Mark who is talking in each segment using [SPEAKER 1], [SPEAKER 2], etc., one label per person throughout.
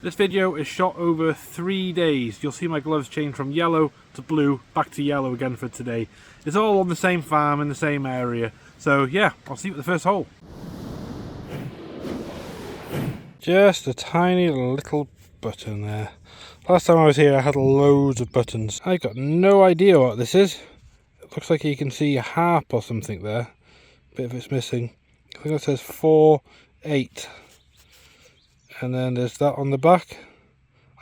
[SPEAKER 1] This video is shot over 3 days. You'll see my gloves change from yellow to blue, back to yellow again for today. It's all on the same farm in the same area. So yeah, I'll see you at the first hole. Just a tiny little button there. Last time I was here I had loads of buttons. I've got no idea what this is. It looks like you can see a harp or something there. Bit of it's missing. I think it says 4, 8. And then there's that on the back.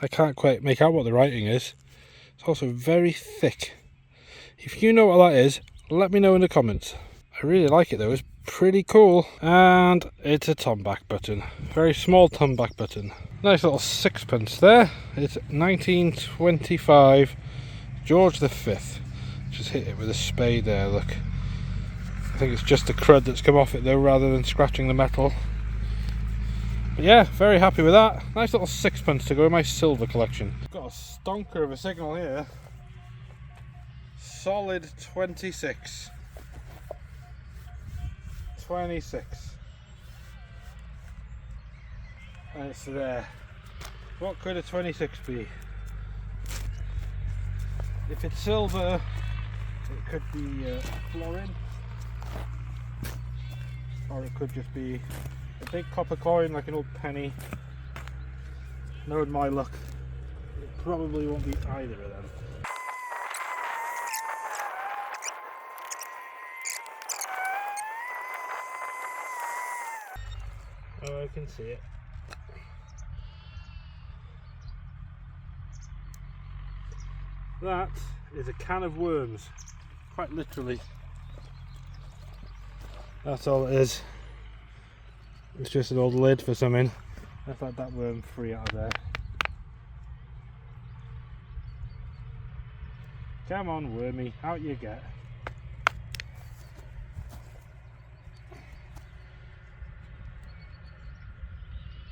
[SPEAKER 1] I can't quite make out what the writing is. It's also very thick. If you know what that is, let me know in the comments. I really like it though, it's pretty cool. And it's a tomback button. Very small tomback button. Nice little sixpence there. It's 1925 George V. Just hit it with a spade there, look. I think it's just the crud that's come off it though, rather than scratching the metal. But yeah, very happy with that. Nice little sixpence to go in my silver collection. Got a stonker of a signal here. Solid 26. 26. And it's there. What could a 26 be? If it's silver, it could be a florin. Or it could just be a big copper coin, like an old penny. Knowing my luck, it probably won't be either of them. Oh, I can see it. That is a can of worms, quite literally. That's all it is. It's just an old lid for something. Let's let that worm free out of there. Come on, wormy, out you get.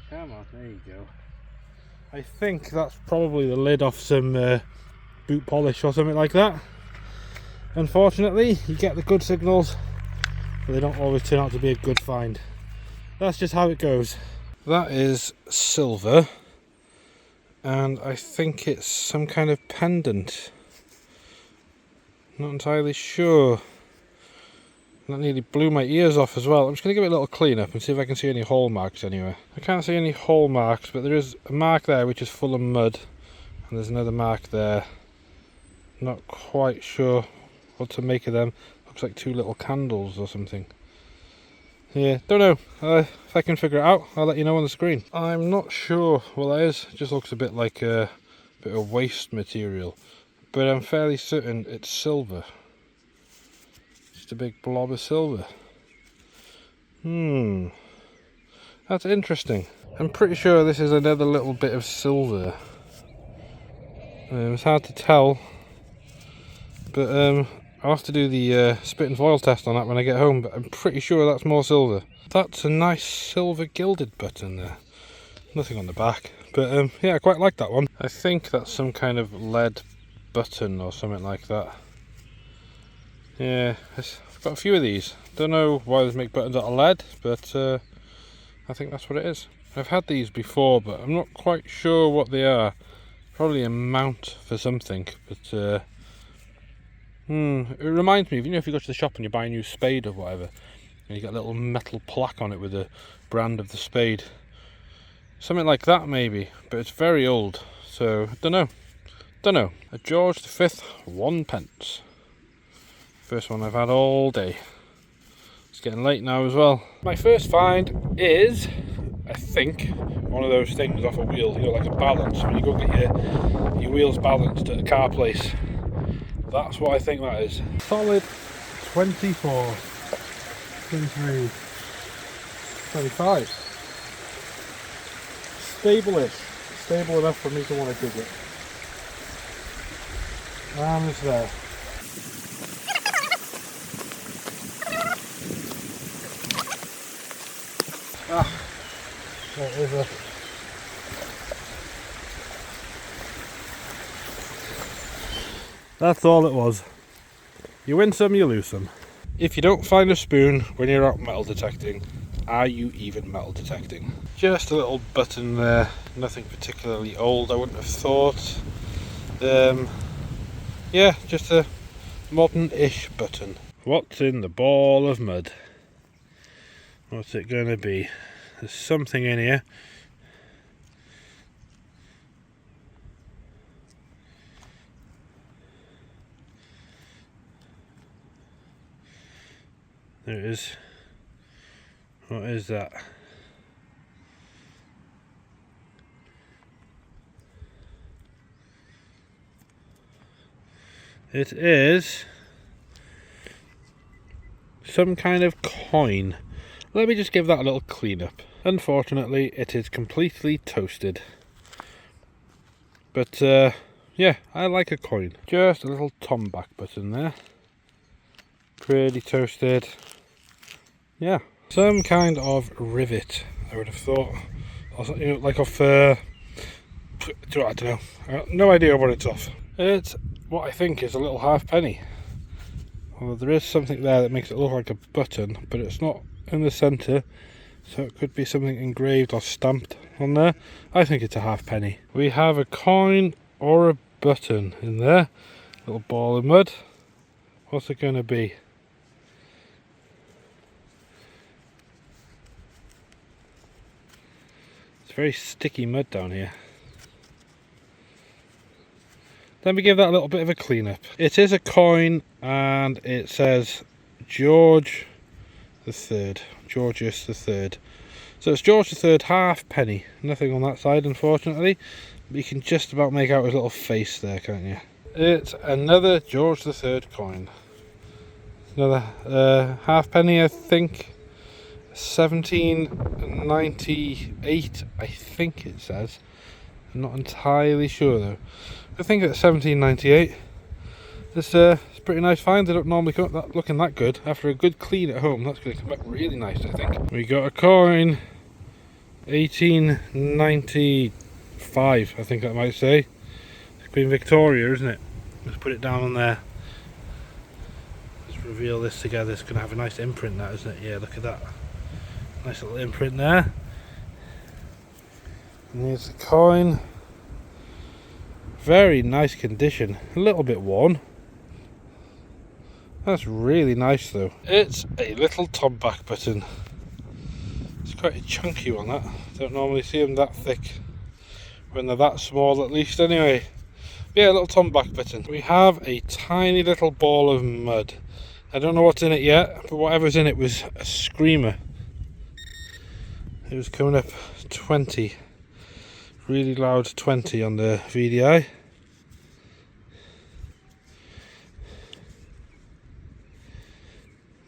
[SPEAKER 1] Come on, there you go. I think that's probably the lid off some boot polish or something like that. Unfortunately, you get the good signals, but they don't always turn out to be a good find. That's just how it goes. That is silver, and I think it's some kind of pendant. Not entirely sure. That nearly blew my ears off as well. I'm just going to give it a little clean up and see if I can see any hole marks anywhere. I can't see any hole marks, but there is a mark there which is full of mud, and there's another mark there. Not quite sure what to make of them. Looks like two little candles or something. Yeah, don't know. If I can figure it out, I'll let you know on the screen. I'm not sure what that is. It just looks a bit like a bit of waste material, but I'm fairly certain it's silver. Just a big blob of silver. That's interesting. I'm pretty sure this is another little bit of silver. It's hard to tell, but I'll have to do the spit and foil test on that when I get home, but I'm pretty sure that's more silver. That's a nice silver gilded button there. Nothing on the back, but yeah, I quite like that one. I think that's some kind of lead button or something like that. Yeah, I've got a few of these. Don't know why they make buttons out of lead, but I think that's what it is. I've had these before, but I'm not quite sure what they are. Probably a mount for something, but it reminds me of, you know, if you go to the shop and you buy a new spade or whatever, and you get a little metal plaque on it with the brand of the spade. Something like that maybe, but it's very old, so don't know. A George V 1 pence. First one I've had all day. It's getting late now as well. My first find is, I think, one of those things off a wheel, you know, like a balance. When you go get your wheels balanced at a car place. That's what I think that is. Solid 24, 23, 25. Stable-ish. Stable enough for me to want to dig it. And it's there. There is a... That's all it was. You win some, you lose some. If you don't find a spoon when you're out metal detecting, are you even metal detecting? Just a little button there. Nothing particularly old, I wouldn't have thought. Yeah, just a modern-ish button. What's in the ball of mud? What's it going to be? There's something in here. There it is. What is that? It is some kind of coin. Let me just give that a little clean up. Unfortunately, it is completely toasted. But yeah, I like a coin. Just a little tomback button there. Pretty toasted. Yeah, some kind of rivet, I would have thought. Also, you know, like off, I don't know. No idea what it's off. It's what I think is a little halfpenny. Although there is something there that makes it look like a button, but it's not in the centre, so it could be something engraved or stamped on there. I think it's a halfpenny. We have a coin or a button in there. Little ball of mud. What's it going to be? Very sticky mud down here. Let me give that a little bit of a clean up. It is a coin and it says George the Third, Georgius the Third. So it's George the Third halfpenny. Nothing on that side, unfortunately, but you can just about make out his little face there, can't you? It's another George the Third coin. Another halfpenny, I think. 1798, I think it says. I'm not entirely sure though. I think it's 1798. It's a pretty nice find. They don't normally come up looking that good. After a good clean at home, that's going to come back really nice, I think. We got a coin, 1895, I think that might say. It's Queen Victoria, isn't it? Let's put it down on there. Let's reveal this together. It's going to have a nice imprint, that, isn't it? Yeah, look at that. Nice little imprint there. And here's the coin. Very nice condition. A little bit worn. That's really nice though. It's a little tomback button. It's quite a chunky one, that. Don't normally see them that thick when they're that small, at least anyway. Yeah, a little tomback button. We have a tiny little ball of mud. I don't know what's in it yet, but whatever's in it was a screamer. It was coming up 20, really loud 20 on the VDI.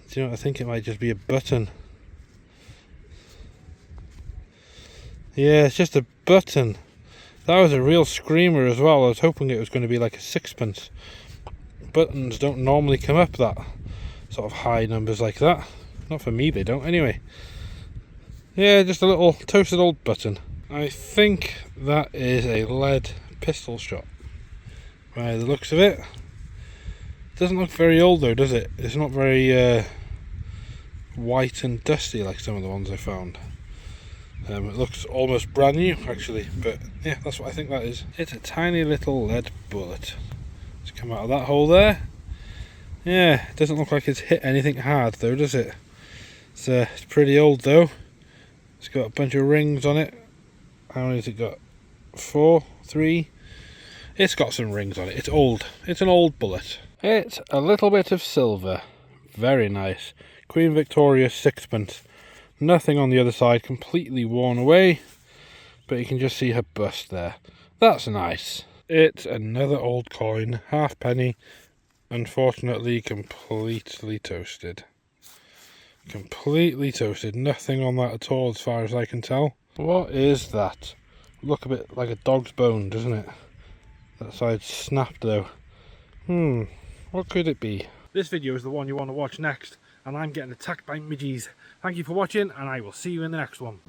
[SPEAKER 1] Do you know what, I think it might just be a button. Yeah, it's just a button. That was a real screamer as well. I was hoping it was going to be like a sixpence. Buttons don't normally come up that sort of high numbers like that. Not for me, they don't anyway. Yeah, just a little toasted old button. I think that is a lead pistol shot by the looks of it. Doesn't look very old though, does it? It's not very white and dusty like some of the ones I found. It looks almost brand new actually, but yeah, that's what I think that is. It's a tiny little lead bullet. It's come out of that hole there. Yeah, it doesn't look like it's hit anything hard though, does it? It's pretty old though. It's got a bunch of rings on it. How many has it got? 4, 3. It's got some rings on it. It's old. It's an old bullet. It's a little bit of silver. Very nice. Queen Victoria sixpence. Nothing on the other side. Completely worn away. But you can just see her bust there. That's nice. It's another old coin. Halfpenny. Unfortunately, completely toasted. Completely toasted. Nothing on that at all as far as I can tell. What is that? Look a bit like a dog's bone, doesn't it? That side's snapped though. What could it be? This video is the one you want to watch next, and I'm getting attacked by midgies. Thank you for watching, and I will see you in the next one.